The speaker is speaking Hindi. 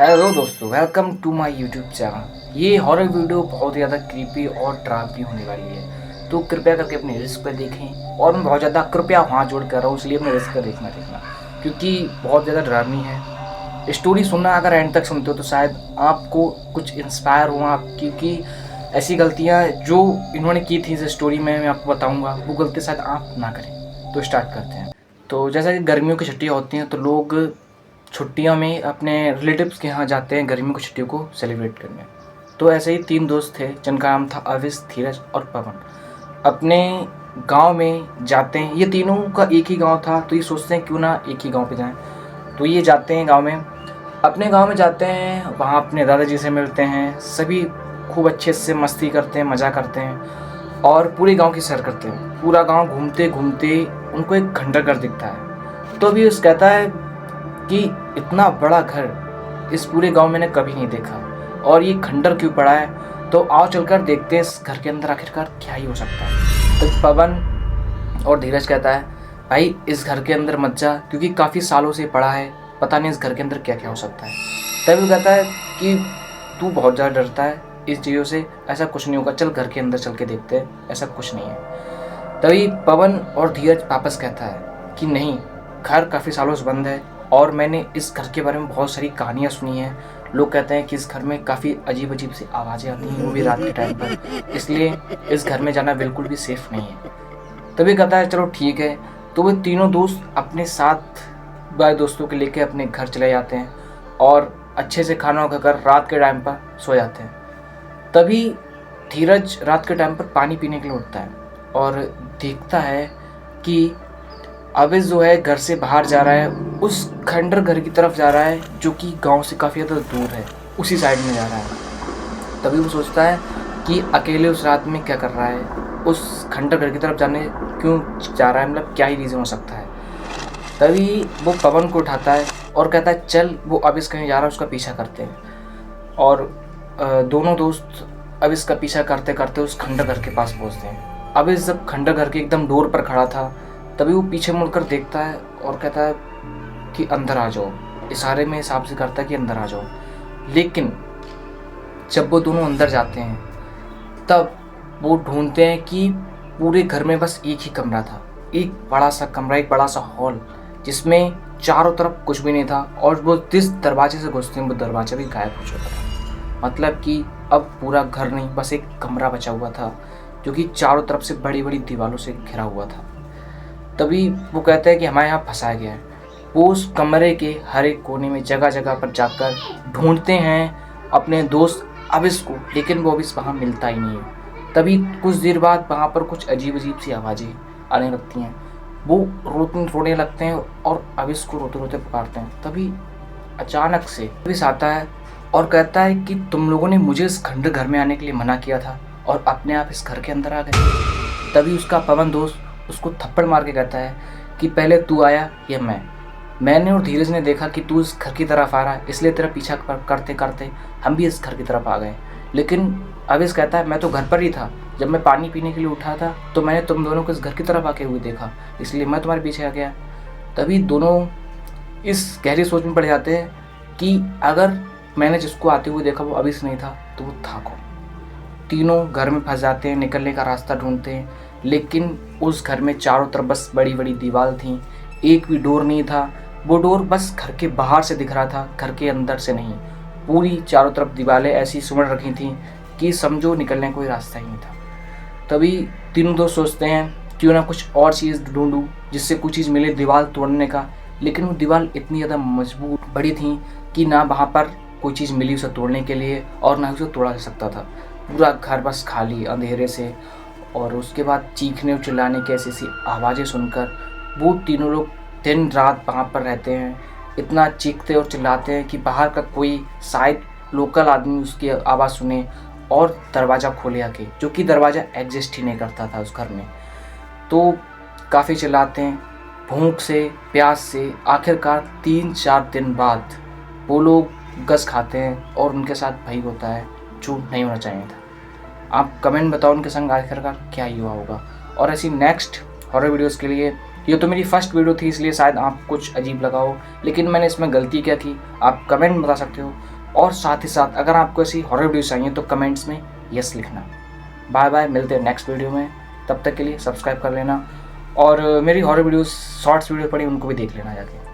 हेलो दोस्तों, welcome to my YouTube channel. ये हॉरर वीडियो बहुत ज़्यादा क्रीपी और डरावनी होने वाली है, तो कृपया करके अपने रिस्क पर देखें। और मैं बहुत ज़्यादा कृपया हाथ जोड़ कर रहा हूँ, इसलिए अपने रिस्क पर देखना क्योंकि बहुत ज़्यादा डरावनी है। स्टोरी सुनना अगर एंड तक सुनते हो तो शायद आपको कुछ इंस्पायर हो आप, क्योंकि ऐसी गलतियाँ जो इन्होंने की थी इस स्टोरी में मैं आपको बताऊँगा, वो गलती शायद आप ना करें। तो स्टार्ट करते हैं। तो जैसा कि गर्मियों की छुट्टियाँ होती हैं तो लोग छुट्टियों में अपने रिलेटिव्स के यहाँ जाते हैं गर्मियों की छुट्टियों को सेलिब्रेट करने। तो ऐसे ही 3 दोस्त थे जिनका नाम था अविश, धीरज और पवन। अपने गांव में जाते हैं। ये तीनों का एक ही गांव था, तो ये सोचते हैं क्यों ना एक ही गांव पे जाएं। तो ये जाते हैं गांव में, अपने गांव में जाते हैं, वहाँ अपने दादाजी से मिलते हैं। सभी खूब अच्छे से मस्ती करते हैं, मज़ा करते हैं और पूरे गांव की सैर करते हैं। पूरा गांव घूमते घूमते उनको एक खंडर घर दिखता है। तो अभी उस कहता है कि इतना बड़ा घर इस पूरे गांव मैंने कभी नहीं देखा और ये खंडर क्यों पड़ा है। तो आओ चलकर देखते हैं इस घर के अंदर आखिरकार क्या ही हो सकता है। तो पवन और धीरज कहता है, भाई इस घर के अंदर मत जा, क्योंकि काफ़ी सालों से पड़ा है, पता नहीं इस घर के अंदर क्या क्या हो सकता है। तभी वो कहता है कि तू बहुत ज़्यादा डरता है इस चीज़ों से, ऐसा कुछ नहीं होगा, चल घर के अंदर चल के देखते हैं, ऐसा कुछ नहीं है। तभी पवन और धीरज वापस कहता है कि नहीं, घर काफ़ी सालों से बंद है और मैंने इस घर के बारे में बहुत सारी कहानियाँ सुनी हैं। लोग कहते हैं कि इस घर में काफ़ी अजीब अजीब सी आवाज़ें आती हैं, वो भी रात के टाइम पर, इसलिए इस घर में जाना बिल्कुल भी सेफ़ नहीं है। तभी कहता है चलो ठीक है। तो वे तीनों दोस्त अपने साथ बाय दोस्तों के लेके अपने घर चले जाते हैं और अच्छे से खाना खाकर रात के टाइम पर सो जाते हैं। तभी धीरज रात के टाइम पर पानी पीने के लिए उठता है और देखता है कि अविश जो है घर से बाहर जा रहा है, उस खंडर घर की तरफ जा रहा है जो कि गांव से काफ़ी ज़्यादा दूर है, उसी साइड में जा रहा है। तभी वो सोचता है कि अकेले उस रात में क्या कर रहा है, उस खंडर घर की तरफ जाने क्यों जा रहा है, मतलब क्या ही रीज़न हो सकता है। तभी वो पवन को उठाता है और कहता है चल, वो अविश कहीं जा रहा है उसका पीछा करते हैं। और दोनों दोस्त अविश का पीछा करते करते उस खंडर घर के पास पहुँचते हैं। अविश जब खंडर घर के एकदम डोर पर खड़ा था, तभी वो पीछे मुड़कर देखता है और कहता है कि अंदर आ जाओ, इशारे में हिसाब से करता है कि अंदर आ जाओ। लेकिन जब वो दोनों अंदर जाते हैं तब वो ढूंढते हैं कि पूरे घर में बस एक ही कमरा था, एक बड़ा सा कमरा, एक बड़ा सा हॉल, जिसमें चारों तरफ कुछ भी नहीं था और वो जिस दरवाजे से घुसते हैं वो दरवाजा भी गायब हो चुका था। मतलब कि अब पूरा घर नहीं, बस एक कमरा बचा हुआ था जो कि चारों तरफ से बड़ी बड़ी दीवारों से घिरा हुआ था। तभी वो कहते हैं कि हमारे यहाँ फंसाया गया है। वो उस कमरे के हर एक कोने में जगह जगह पर जाकर ढूंढते हैं अपने दोस्त अविश को, लेकिन वो अविश वहाँ मिलता ही नहीं है। तभी कुछ देर बाद वहाँ पर कुछ अजीब अजीब सी आवाज़ें आने लगती हैं। वो रोने लगते हैं और अविश को रोते रोते पुकारते हैं। तभी अचानक से अविश आता है और कहता है कि तुम लोगों ने मुझे इस खंडर घर में आने के लिए मना किया था और अपने आप इस घर के अंदर आ गए। तभी उसका पवन दोस्त उसको थप्पड़ मार के कहता है कि पहले तू आया या मैंने और धीरज ने देखा कि तू इस घर की तरफ आ रहा है, इसलिए तेरा पीछा करते करते हम भी इस घर की तरफ आ गए। लेकिन अविश कहता है मैं तो घर पर ही था, जब मैं पानी पीने के लिए उठा था तो मैंने तुम दोनों को इस घर की तरफ आके हुए देखा, इसलिए मैं तुम्हारे पीछे आ गया। तभी दोनों इस गहरी सोच में पड़ जाते हैं कि अगर मैंने जिसको आते हुए देखा वो अविश नहीं था तो वो था कौन। तीनों घर में फंस जाते हैं, निकलने का रास्ता ढूंढते हैं, लेकिन उस घर में चारों तरफ बस बड़ी बड़ी दीवार थी, एक भी डोर नहीं था। वो डोर बस घर के बाहर से दिख रहा था, घर के अंदर से नहीं। पूरी चारों तरफ दीवारें ऐसी सुमड़ रखी थी कि समझो निकलने का कोई रास्ता ही नहीं था। तभी तीनों दोस्त सोचते हैं क्यों ना कुछ और चीज़ ढूंढूं जिससे कुछ चीज़ मिले दीवार तोड़ने का। लेकिन वो दीवार इतनी ज़्यादा मजबूत बड़ी थी कि ना वहाँ पर कोई चीज़ मिली उसे तोड़ने के लिए और ना उसे तोड़ा जा सकता था। पूरा घर बस खाली अंधेरे से, और उसके बाद चीखने और चिल्लाने की ऐसी ऐसी आवाज़ें सुनकर वो तीनों लोग दिन रात वहाँ पर रहते हैं। इतना चीखते और चिल्लाते हैं कि बाहर का कोई शायद लोकल आदमी उसकी आवाज़ सुने और दरवाज़ा खोले आके, जो कि दरवाज़ा एग्जिस्ट ही नहीं करता था उस घर में। तो काफ़ी चिल्लाते हैं, भूख से प्यास से। आखिरकार 3-4 दिन बाद वो लोग गस खाते हैं और उनके साथ भाई होता है जो नहीं होना चाहिए था। आप कमेंट बताओ उनके संग आखिरकार क्या ही हुआ होगा। और ऐसी नेक्स्ट हॉरर वीडियोज़ के लिए ये तो मेरी फर्स्ट वीडियो थी, इसलिए शायद आप कुछ अजीब लगा हो, लेकिन मैंने इसमें गलती क्या की आप कमेंट में बता सकते हो। और साथ ही साथ अगर आपको ऐसी हॉरर वीडियो चाहिए तो कमेंट्स में यस लिखना। बाय बाय, मिलते हैं नेक्स्ट वीडियो में। तब तक के लिए सब्सक्राइब कर लेना और मेरी हॉरर वीडियोस शॉर्ट्स वीडियो पड़ी उनको भी देख लेना जाके।